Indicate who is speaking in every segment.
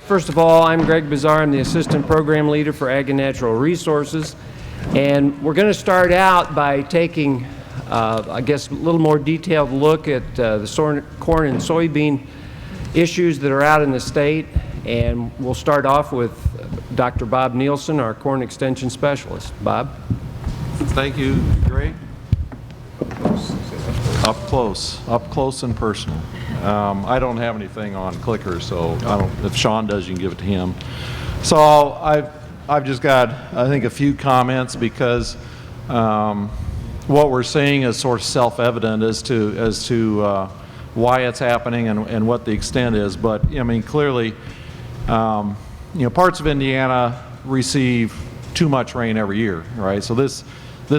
Speaker 1: First of all, I'm Greg Bazar. I'm the Assistant Program Leader for Ag and Natural Resources. And we're going to start out by taking, I guess, a little more detailed look at the corn and soybean issues that are out in the state. And we'll start off with Dr. Bob Nielsen, our Corn Extension Specialist. Bob?
Speaker 2: Thank you, Greg. Up close and personal. I don't have anything on clicker, so if Sean does, you can give it to him. So I've just got, I think, a few comments because what we're seeing is sort of self-evident as to why it's happening and what the extent is. But I mean, clearly, parts of Indiana receive too much rain every year, right? So this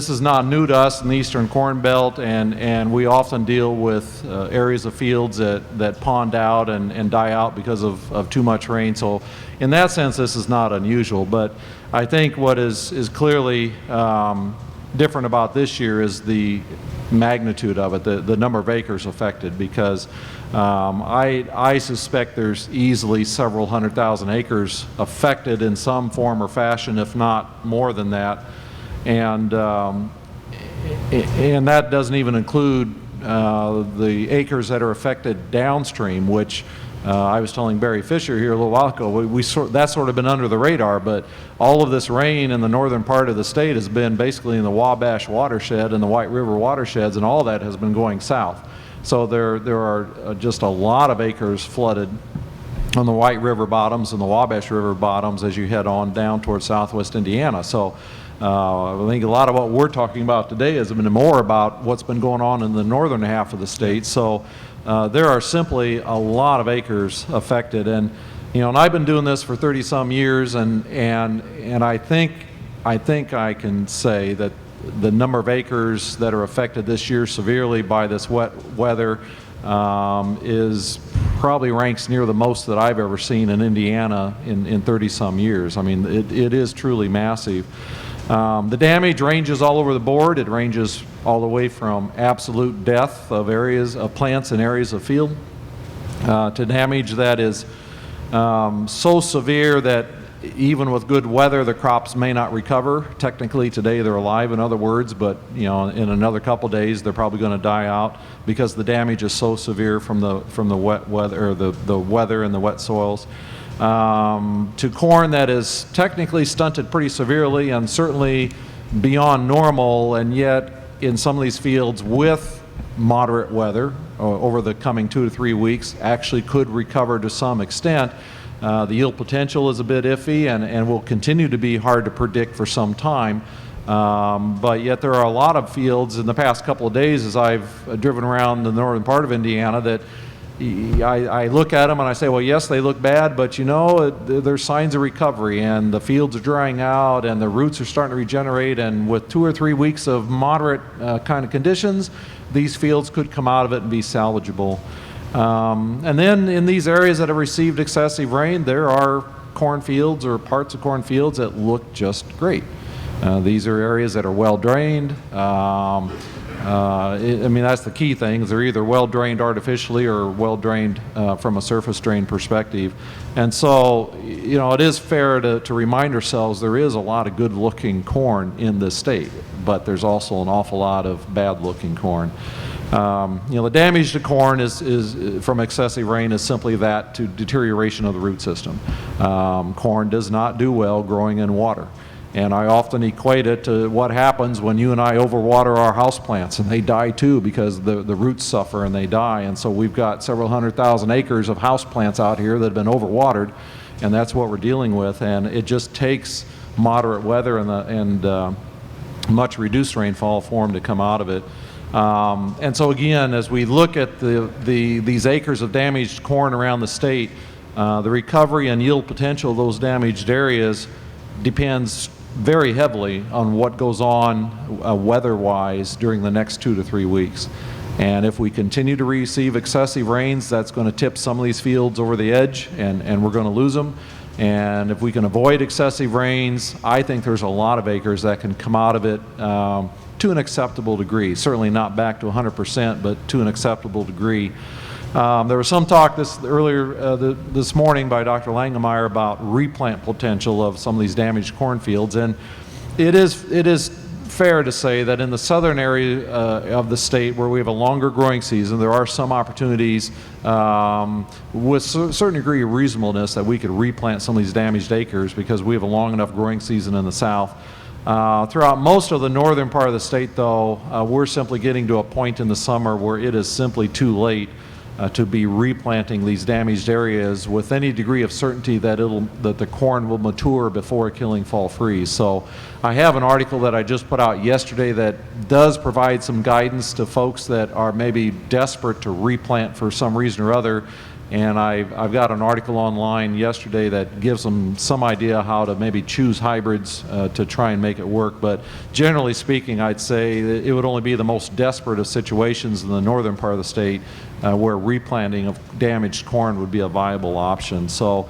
Speaker 2: is not new to us in the Eastern Corn Belt, and we often deal with areas of fields that pond out and die out because of too much rain. So in that sense, this is not unusual. But I think what is clearly different about this year is the magnitude of it, the number of acres affected, because I suspect there's easily several 100,000 acres affected in some form or fashion, if not more than that. And that doesn't even include the acres that are affected downstream, which I was telling Barry Fisher here a little while ago, that's sort of been under the radar, but all of this rain in the northern part of the state has been basically in the Wabash watershed and the White River watersheds, and all that has been going south. So there are just a lot of acres flooded on the White River bottoms and the Wabash River bottoms as you head on down towards southwest Indiana. So I think a lot of what we're talking about today has been more about what's been going on in the northern half of the state. So there are simply a lot of acres affected, and I've been doing this for 30-some years, and I think I can say that the number of acres that are affected this year severely by this wet weather is probably ranks near the most that I've ever seen in Indiana in 30-some years. I mean, it is truly massive. The damage ranges all over the board. It ranges all the way from absolute death of areas of plants and areas of field to damage that is so severe that even with good weather, the crops may not recover. Technically, today they're alive, in other words, but in another couple days they're probably going to die out because the damage is so severe from the wet weather, or the weather and the wet soils. To corn that is technically stunted pretty severely and certainly beyond normal, and yet in some of these fields with moderate weather over the coming 2 to 3 weeks actually could recover to some extent. The yield potential is a bit iffy and will continue to be hard to predict for some time. But yet there are a lot of fields in the past couple of days as I've driven around the northern part of Indiana that I look at them and I say, well, yes, they look bad, but there's signs of recovery, and the fields are drying out and the roots are starting to regenerate, and with 2 or 3 weeks of moderate kind of conditions, these fields could come out of it and be salvageable. And then in these areas that have received excessive rain, there are cornfields or parts of cornfields that look just great. These are areas that are well drained. I mean, that's the key thing. They're either well drained artificially or well drained from a surface drain perspective. And so, it is fair to remind ourselves there is a lot of good looking corn in this state, but there's also an awful lot of bad looking corn. The damage to corn is from excessive rain is simply that, to deterioration of the root system. Corn does not do well growing in water. And I often equate it to what happens when you and I overwater our houseplants, and they die too because the roots suffer and they die. And so we've got several 100,000 acres of houseplants out here that have been overwatered, and that's what we're dealing with. And it just takes moderate weather and much reduced rainfall for them to come out of it. And so again, as we look at these acres of damaged corn around the state, the recovery and yield potential of those damaged areas depends very heavily on what goes on weather-wise during the next 2 to 3 weeks. And if we continue to receive excessive rains, that's going to tip some of these fields over the edge, and we're going to lose them. And if we can avoid excessive rains, I think there's a lot of acres that can come out of it to an acceptable degree. Certainly not back to 100%, but to an acceptable degree. There was some talk earlier this morning by Dr. Langemeyer about replant potential of some of these damaged cornfields, and it is fair to say that in the southern area of the state where we have a longer growing season, there are some opportunities with a certain degree of reasonableness that we could replant some of these damaged acres because we have a long enough growing season in the south. Throughout most of the northern part of the state, though, we're simply getting to a point in the summer where it is simply too late to be replanting these damaged areas with any degree of certainty that the corn will mature before killing fall freeze. So I have an article that I just put out yesterday that does provide some guidance to folks that are maybe desperate to replant for some reason or other. And I've got an article online yesterday that gives them some idea how to maybe choose hybrids to try and make it work. But generally speaking, I'd say that it would only be the most desperate of situations in the northern part of the state where replanting of damaged corn would be a viable option. So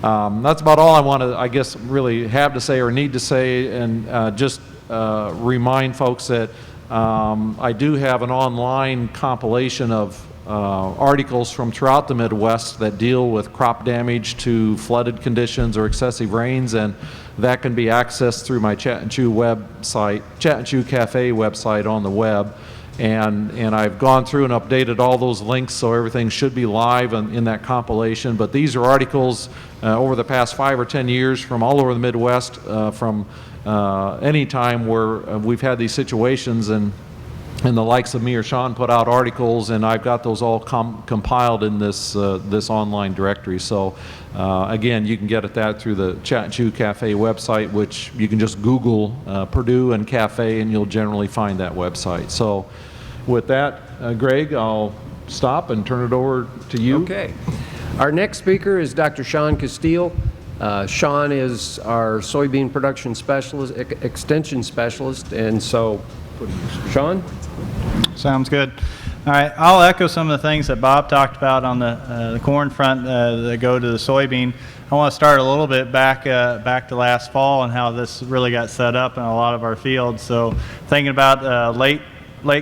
Speaker 2: that's about all I want to, I guess, really have to say or need to say, and just remind folks that I do have an online compilation of articles from throughout the Midwest that deal with crop damage to flooded conditions or excessive rains, and that can be accessed through my Chat and Chew website, Chat and Chew Cafe website on the web. And I've gone through and updated all those links, so everything should be live in that compilation. But these are articles over the past 5 or 10 years from all over the Midwest, from any time where we've had these situations, and the likes of me or Sean put out articles, and I've got those all compiled in this online directory. So again, you can get at that through the Chat and Chew Cafe website, which you can just Google Purdue and Cafe, and you'll generally find that website. So with that, Greg, I'll stop and turn it over to you.
Speaker 1: Okay. Our next speaker is Dr. Sean Castile. Sean is our soybean production specialist, extension specialist, and so, Sean?
Speaker 3: Sounds good. All right, I'll echo some of the things that Bob talked about on the corn front that go to the soybean. I want to start a little bit back to last fall and how this really got set up in a lot of our fields. So thinking about late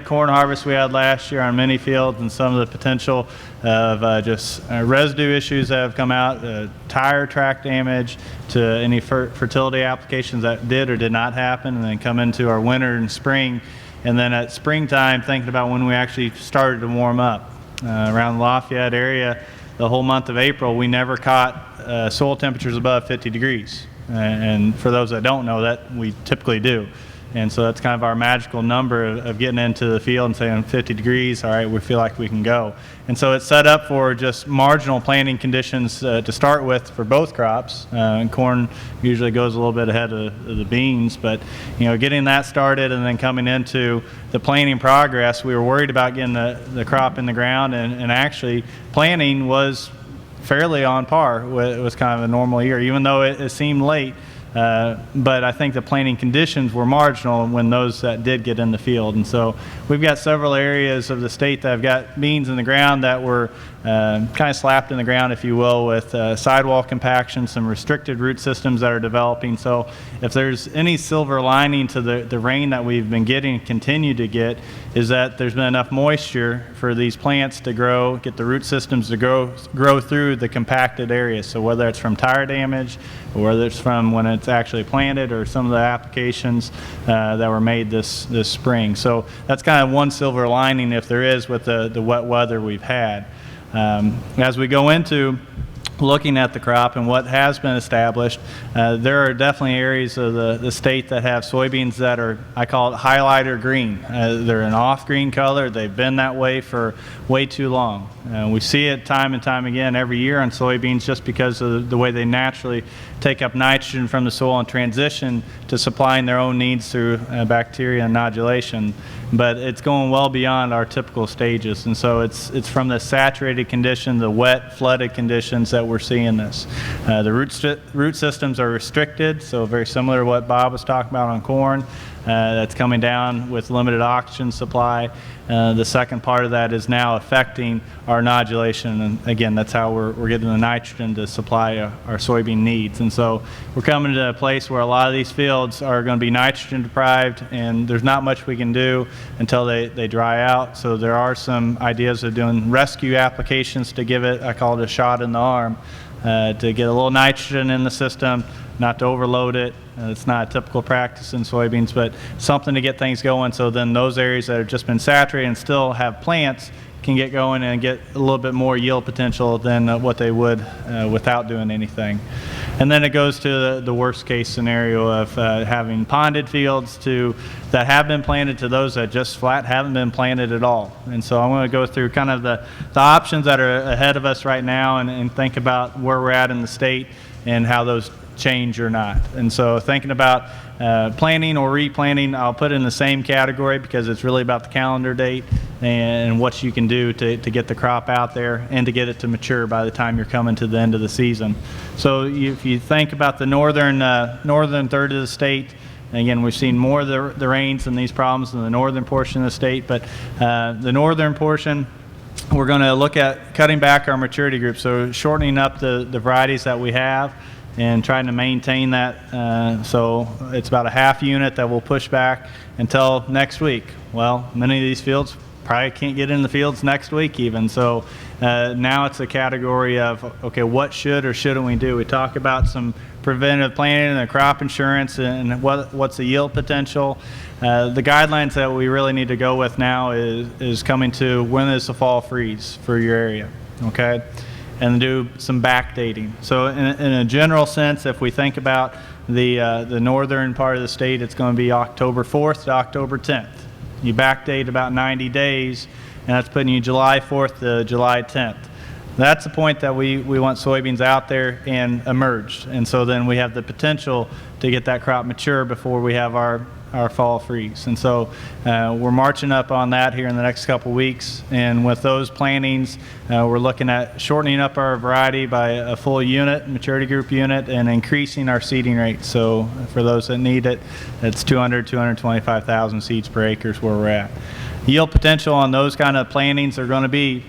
Speaker 3: corn harvest we had last year on many fields, and some of the potential of just residue issues that have come out, tire track damage to any fertility applications that did or did not happen, and then come into our winter and spring. And then at springtime, thinking about when we actually started to warm up. Around the Lafayette area, the whole month of April, we never caught soil temperatures above 50 degrees. And for those that don't know, that we typically do. And so that's kind of our magical number of getting into the field and saying 50 degrees, all right, we feel like we can go. And so it's set up for just marginal planting conditions to start with for both crops. And corn usually goes a little bit ahead of the beans, but getting that started and then coming into the planting progress, we were worried about getting the crop in the ground, and actually planting was fairly on par. It was kind of a normal year, even though it seemed late. But I think the planting conditions were marginal when those that did get in the field. And so we've got several areas of the state that have got beans in the ground that were kind of slapped in the ground, if you will, with sidewall compaction, some restricted root systems that are developing. So if there's any silver lining to the rain that we've been getting and continue to get, is that there's been enough moisture for these plants to grow, get the root systems to grow through the compacted areas. So whether it's from tire damage, or whether it's from when it's actually planted, or some of the applications that were made this spring. So that's kind of one silver lining, if there is, with the wet weather we've had. As we go into looking at the crop and what has been established, there are definitely areas of the state that have soybeans that are, I call it highlighter green. They're an off green color. They've been that way for way too long. We see it time and time again every year on soybeans, just because of the way they naturally take up nitrogen from the soil and transition to supplying their own needs through bacteria and nodulation. But it's going well beyond our typical stages, and so it's from the saturated condition, the wet, flooded conditions, that we're seeing this. The root systems are restricted, so very similar to what Bob was talking about on corn. that's coming down with limited oxygen supply. The second part of that is now affecting our nodulation, and again, that's how we're getting the nitrogen to supply our soybean needs. And so we're coming to a place where a lot of these fields are going to be nitrogen deprived, and there's not much we can do until they dry out. So there are some ideas of doing rescue applications to give it, I call it a shot in the arm, to get a little nitrogen in the system, not to overload it. It's not a typical practice in soybeans, but something to get things going, so then those areas that have just been saturated and still have plants can get going and get a little bit more yield potential than what they would without doing anything. And then it goes to the worst case scenario of having ponded fields that have been planted to those that just flat haven't been planted at all. And so I'm going to go through kind of the options that are ahead of us right now and think about where we're at in the state and how those change or not. And so thinking about planting or replanting, I'll put it in the same category because it's really about the calendar date and what you can do to get the crop out there and to get it to mature by the time you're coming to the end of the season. So if you think about the northern third of the state, again, we've seen more of the rains and these problems in the northern portion of the state, but the northern portion, we're going to look at cutting back our maturity group, so shortening up the varieties that we have and trying to maintain that. So it's about a half unit that we'll push back until next week. Well, many of these fields probably can't get in the fields next week even. So now it's a category of, okay, what should or shouldn't we do? We talk about some preventive planning and crop insurance and what's the yield potential. The guidelines that we really need to go with now is coming to when is the fall freeze for your area, okay? And do some backdating. So in a general sense, if we think about the northern part of the state, it's going to be October 4th to October 10th. You backdate about 90 days, and that's putting you July 4th to July 10th. That's the point that we want soybeans out there and emerged. And so then we have the potential to get that crop mature before we have our fall freeze. And so we're marching up on that here in the next couple weeks. And with those plantings, we're looking at shortening up our variety by a full unit, maturity group unit, and increasing our seeding rate. So for those that need it, it's 225,000 seeds per acre is where we're at. Yield potential on those kind of plantings are going to be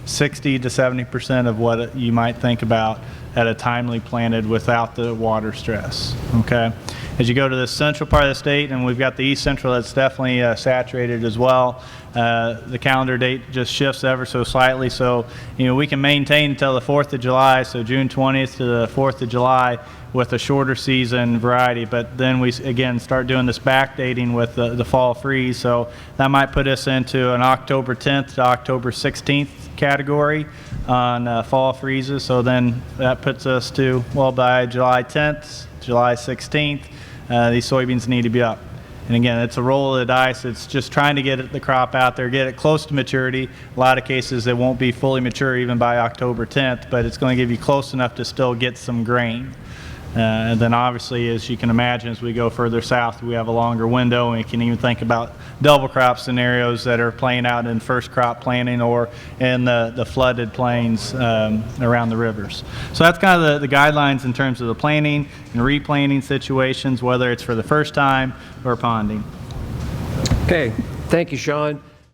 Speaker 3: 60 to 70% of what you might think about at a timely planted without the water stress, okay? As you go to the central part of the state, and we've got the east central that's definitely saturated as well, the calendar date just shifts ever so slightly, so we can maintain until the 4th of July, so June 20th to the 4th of July with a shorter season variety, but then we again start doing this backdating with the fall freeze, so that might put us into an October 10th to October 16th category on fall freezes. So then that puts us to, well, by July 10th, July 16th, these soybeans need to be up. And again, it's a roll of the dice. It's just trying to get the crop out there, get it close to maturity. A lot of cases it won't be fully mature even by October 10th, but it's going to give you close enough to still get some grain. And then obviously, as you can imagine, as we go further south, we have a longer window, and you can even think about double crop scenarios that are playing out in first crop planting or in the flooded plains around the rivers. So that's kind of the guidelines in terms of the planting and replanting situations, whether it's for the first time or ponding.
Speaker 1: Okay, thank you, Sean.